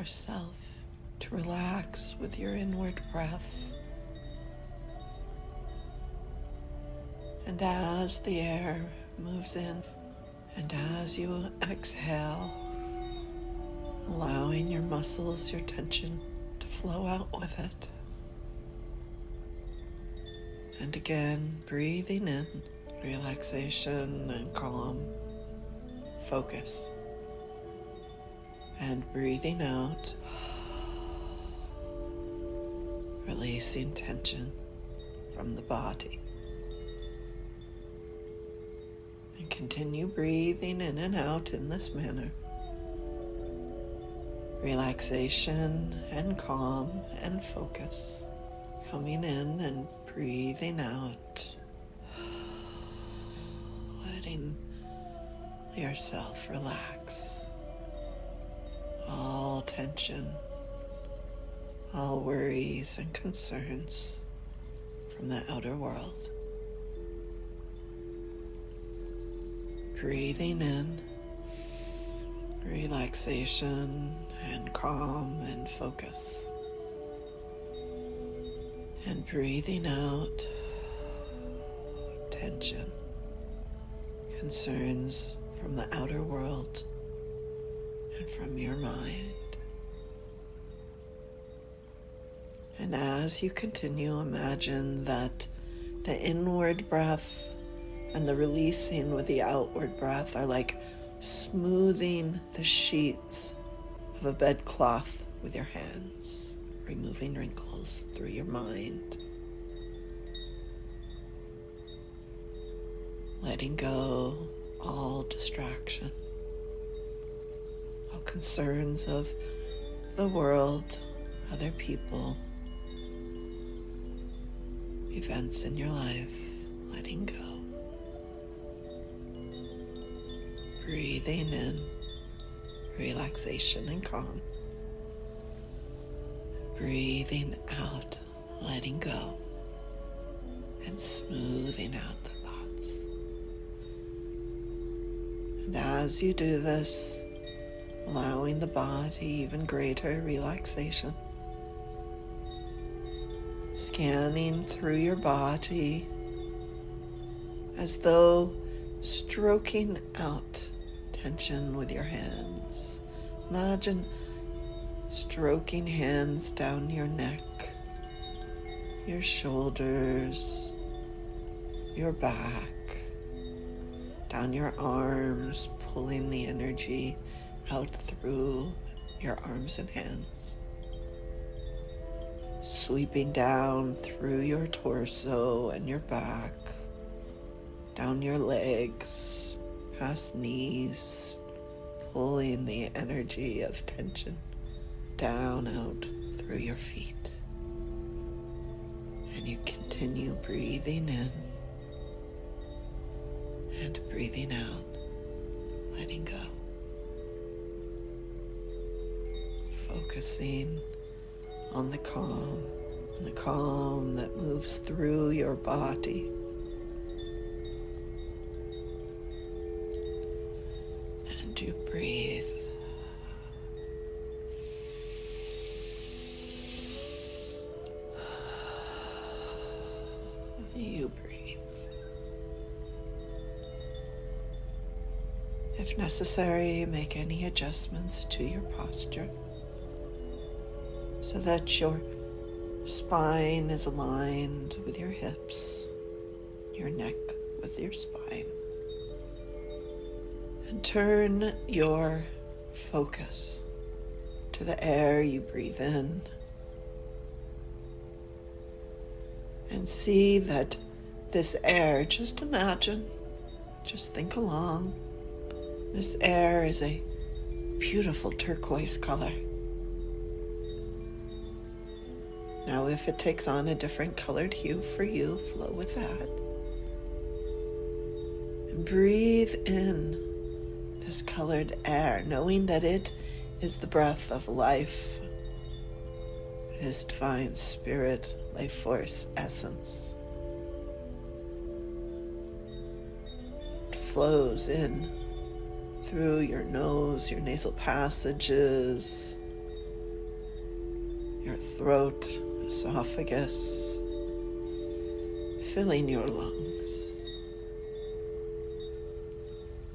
yourself to relax with your inward breath. And as the air moves in, and as you exhale, allowing your muscles, your tension to flow out with it. And again, breathing in, relaxation and calm, focus. And breathing out, releasing tension from the body. And continue breathing in and out in this manner. Relaxation and calm and focus. Coming in and breathing out. Letting yourself relax. All tension, all worries and concerns from the outer world. Breathing in, relaxation and calm and focus. And breathing out, tension, concerns from the outer world and from your mind. And as you continue, imagine that the inward breath and the releasing with the outward breath are like smoothing the sheets of a bedcloth with your hands, removing wrinkles through your mind. Letting go all distraction, all concerns of the world, other people, events in your life, letting go. Breathing in, relaxation and calm. Breathing out, letting go, and smoothing out the thoughts. And as you do this, allowing the body even greater relaxation, scanning through your body as though stroking out tension with your hands. Imagine stroking hands down your neck, your shoulders, your back, down your arms, pulling the energy out through your arms and hands. Sweeping down through your torso and your back, down your legs, past knees, pulling the energy of tension down out through your feet. And you continue breathing in and breathing out, letting go. Focusing on the calm that moves through your body. And you breathe. You breathe. If necessary, make any adjustments to your posture so that your spine is aligned with your hips, your neck with your spine. And turn your focus to the air you breathe in. And see that this air, just imagine, just think along, this air is a beautiful turquoise color. Now, if it takes on a different colored hue for you, flow with that. And breathe in this colored air, knowing that it is the breath of life. It is divine spirit, life force, essence. It flows in through your nose, your nasal passages, your throat, esophagus, filling your lungs.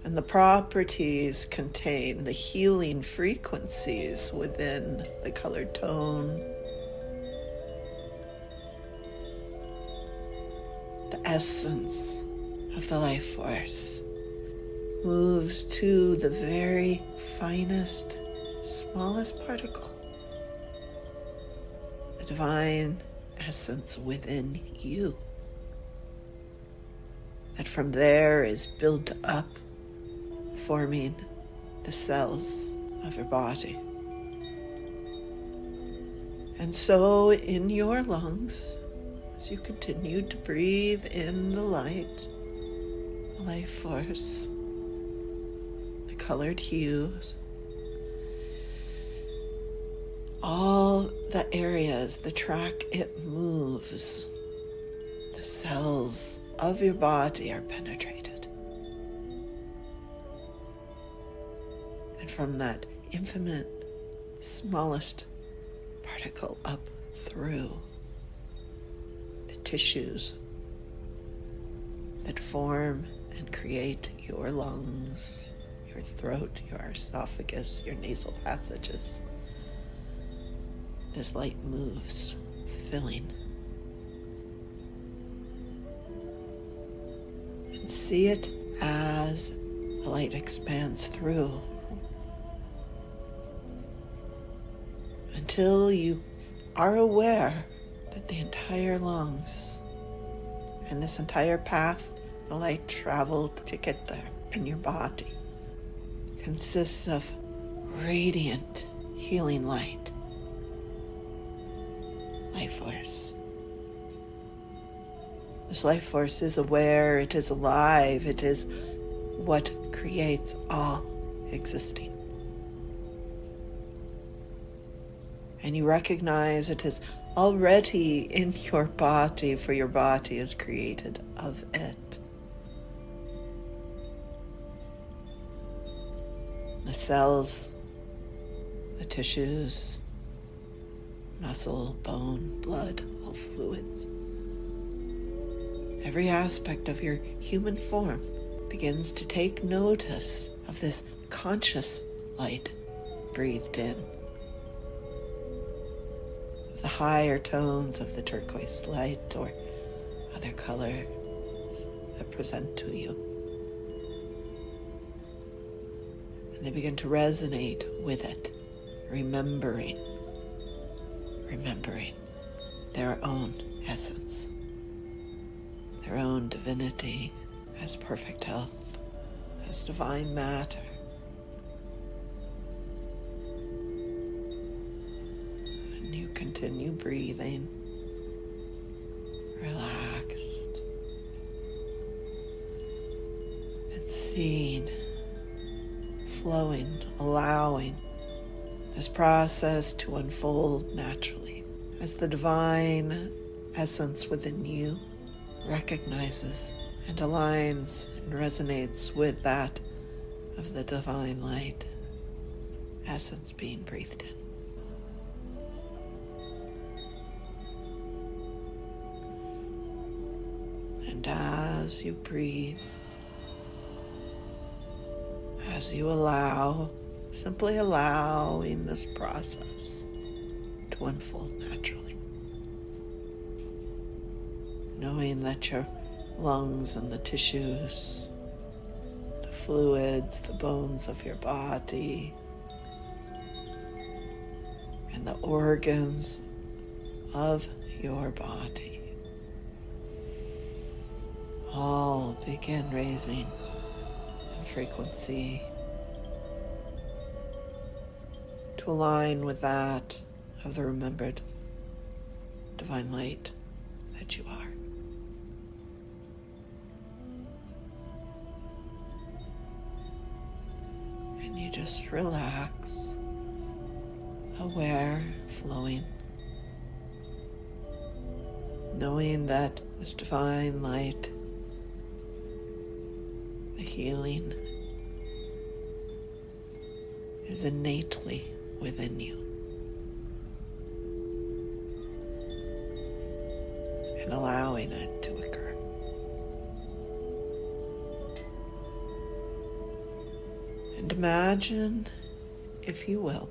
And the properties contain the healing frequencies within the colored tone, the essence of the life force moves to the very finest, smallest particle, the divine essence within you, that from there is built up, forming the cells of your body. And so in your lungs, as you continue to breathe in the light, the life force, the colored hues, all the areas, the track it moves, the cells of your body are penetrated. And from that infinite, smallest particle up through the tissues that form and create your lungs, your throat, your esophagus, your nasal passages, this light moves, filling. And see it as the light expands through until you are aware that the entire lungs and this entire path the light traveled to get there in your body consists of radiant healing light force. This life force is aware, it is alive, it is what creates all existing. And you recognize it is already in your body, for your body is created of it. The cells, the tissues, muscle, bone, blood, all fluids. Every aspect of your human form begins to take notice of this conscious light breathed in. The higher tones of the turquoise light or other colors that present to you. And they begin to resonate with it, remembering their own essence, their own divinity as perfect health, as divine matter. And you continue breathing, relaxed, and seeing, flowing, allowing this process to unfold naturally as the divine essence within you recognizes and aligns and resonates with that of the divine light essence being breathed in. And as you breathe, as you allow, simply allowing this process to unfold naturally, knowing that your lungs and the tissues, the fluids, the bones of your body, and the organs of your body all begin raising in frequency to align with that of the remembered divine light that you are. And you just relax, aware, flowing, knowing that this divine light, the healing, is innately within you. and allowing it to occur. And imagine, if you will,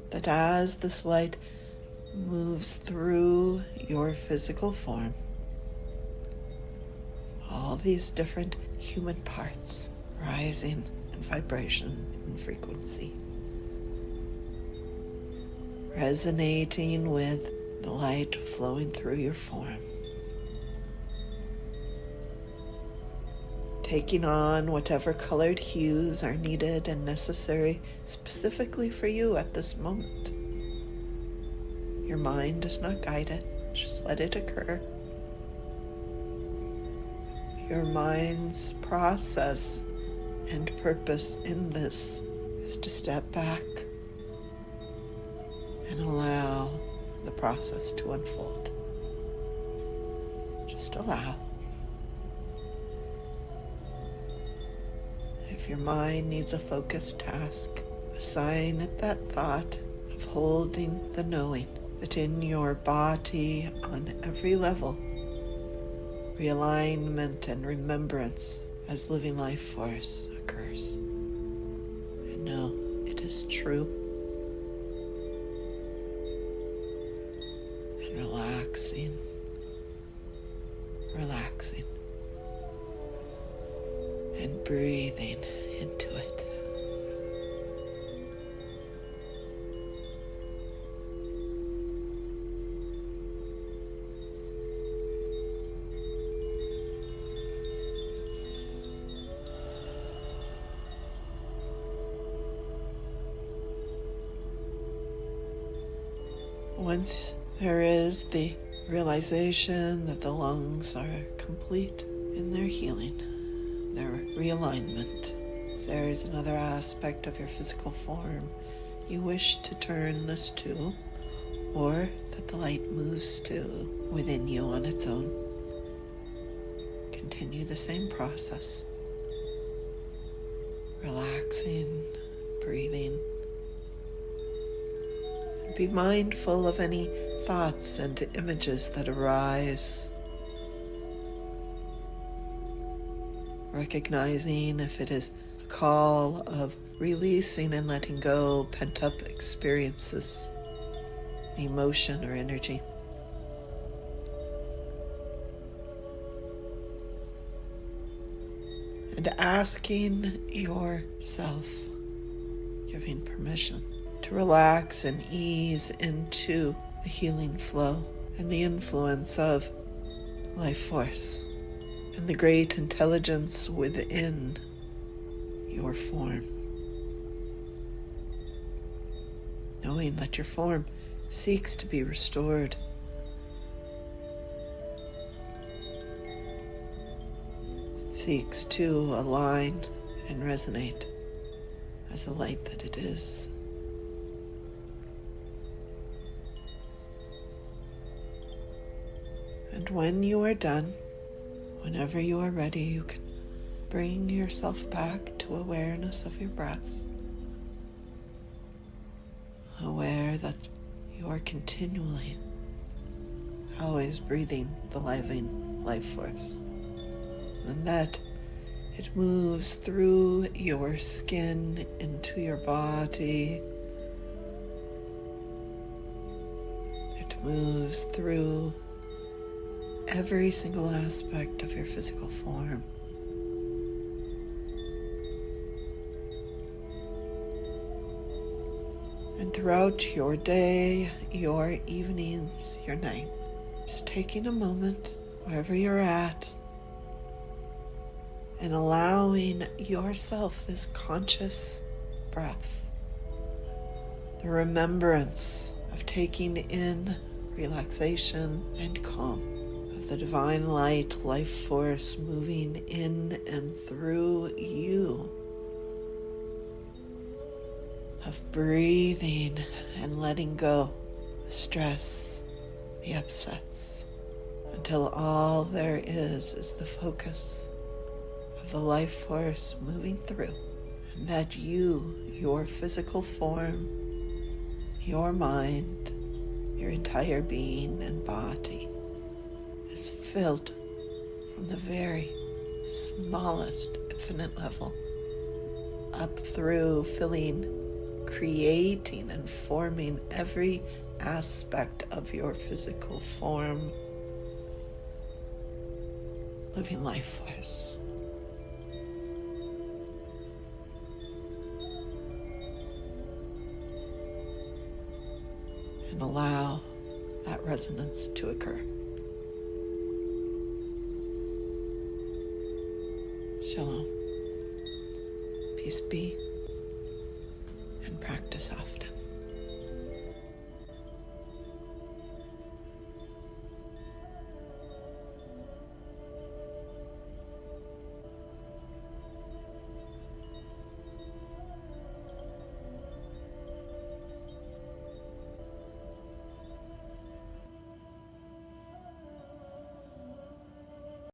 that as this light moves through your physical form, all these different human parts rising in vibration and frequency, resonating with the light flowing through your form, taking on whatever colored hues are needed and necessary specifically for you at this moment. Your mind does not guide it, just let it occur. Your mind's process and purpose in this is to step back and allow the process to unfold. Just allow. If your mind needs a focused task, assign it that thought of holding the knowing that in your body on every level, realignment and remembrance as living life force occurs. And know it is true. And relaxing, and breathing into it. Once there is the realization that the lungs are complete in their healing, their realignment, if there is another aspect of your physical form you wish to turn this to, or that the light moves to within you on its own, continue the same process. Relaxing, breathing. Be mindful of any thoughts and images that arise. Recognizing if it is a call of releasing and letting go pent-up experiences, emotion or energy. And asking yourself, giving permission to relax and ease into the healing flow and the influence of life force and the great intelligence within your form. Knowing that your form seeks to be restored. It seeks to align and resonate as the light that it is. And when you are done, whenever you are ready, you can bring yourself back to awareness of your breath. Aware that you are continually, always breathing the living life force. And that it moves through your skin into your body. It moves through every single aspect of your physical form. And throughout your day, your evenings, your night, just taking a moment wherever you're at and allowing yourself this conscious breath, the remembrance of taking in relaxation and calm, the divine light, life force moving in and through you, of breathing and letting go the stress, the upsets, until all there is the focus of the life force moving through, and that you, your physical form, your mind, your entire being and body is filled from the very smallest infinite level up through filling, creating and forming every aspect of your physical form, living life force. And allow that resonance to occur. Shalom. Peace be, and practice often.